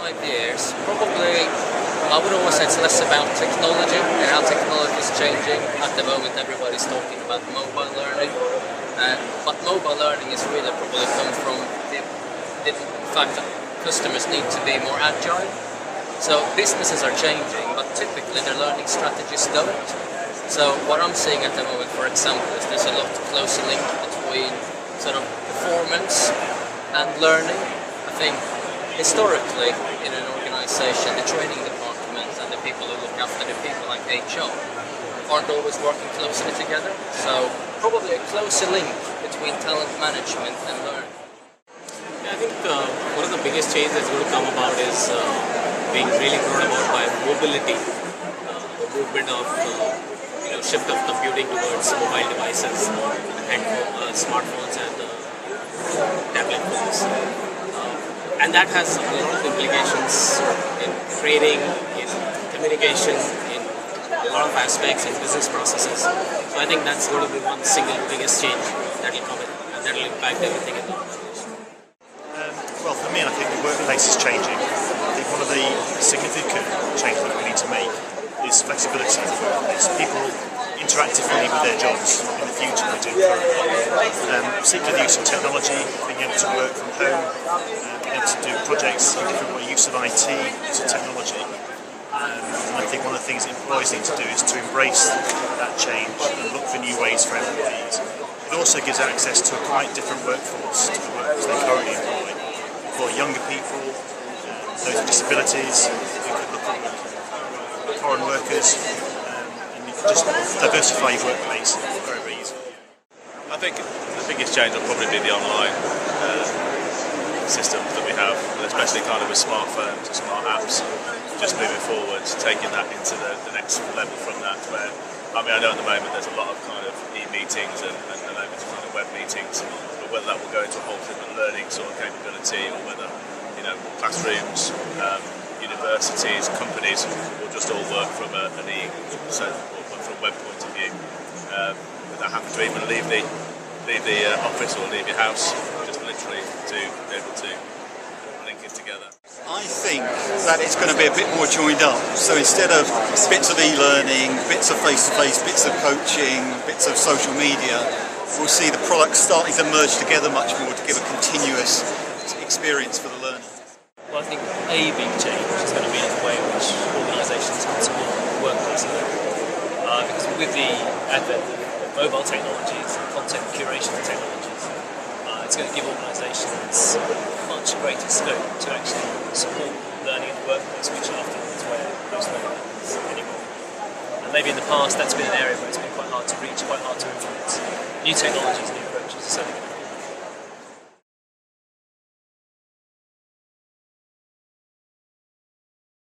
5 years, probably I would almost say it's less about technology and how technology is changing. At the moment, everybody's talking about mobile learning, but mobile learning is really probably come from the fact that customers need to be more agile. So businesses are changing, but typically their learning strategies don't. So what I'm seeing at the moment, for example, is there's a lot closer link between sort of performance and learning. I think historically in an organization, the training department and the people who look after the people like HR aren't always working closely together. So probably a closer link between talent management and learning. Yeah, I think one of the biggest changes that's going to come about is being really brought about by mobility, the movement of shift of computing towards mobile devices, smartphones and tablet phones. And that has a lot of implications in training, in communication, in a lot of aspects in business processes. So I think that's going to be one single biggest change that will come in and that will impact everything in the organization. Well, for me, I think the workplace is changing. I think one of the significant changes that we need to make is flexibility in the workplace. People interact differently with their jobs in the future than they do currently. Particularly the use of technology, being able to work from home, being able to do projects in different ways, use of IT, use of technology. And I think one of the things that employees need to do is to embrace that change and look for new ways for employees. It also gives access to a quite different workforce to the workforce they currently employ. For younger people, those with disabilities, we could look at foreign workers, and you can just diversify your workplace very, very easily. I think the biggest change will probably be the online systems that we have, and especially kind of with smartphones and smart apps, just moving forward, taking that into the next level from that, where, I mean, I know at the moment there's a lot of kind of e-meetings and over to kind of web meetings, but whether that will go into a whole different learning sort of capability, or whether, classrooms, universities, companies will just all work from from a web point of view, without having to even leave the office or leave your house, just literally to be able to link it together. I think that it's going to be a bit more joined up. So instead of bits of e-learning, bits of face-to-face, bits of coaching, bits of social media, we'll see the products starting to merge together much more to give a continuous experience for the learner. Well, I think a big change is going to be in the way in which organisations can support workplace learning. Because with the advent of mobile technologies and content curation technologies, it's going to give organisations much greater scope to actually support learning in the workplace, which often is where most learning is anymore. And maybe in the past that's been an area where it's been quite hard to reach, quite hard to influence. New technologies, new approaches are certainly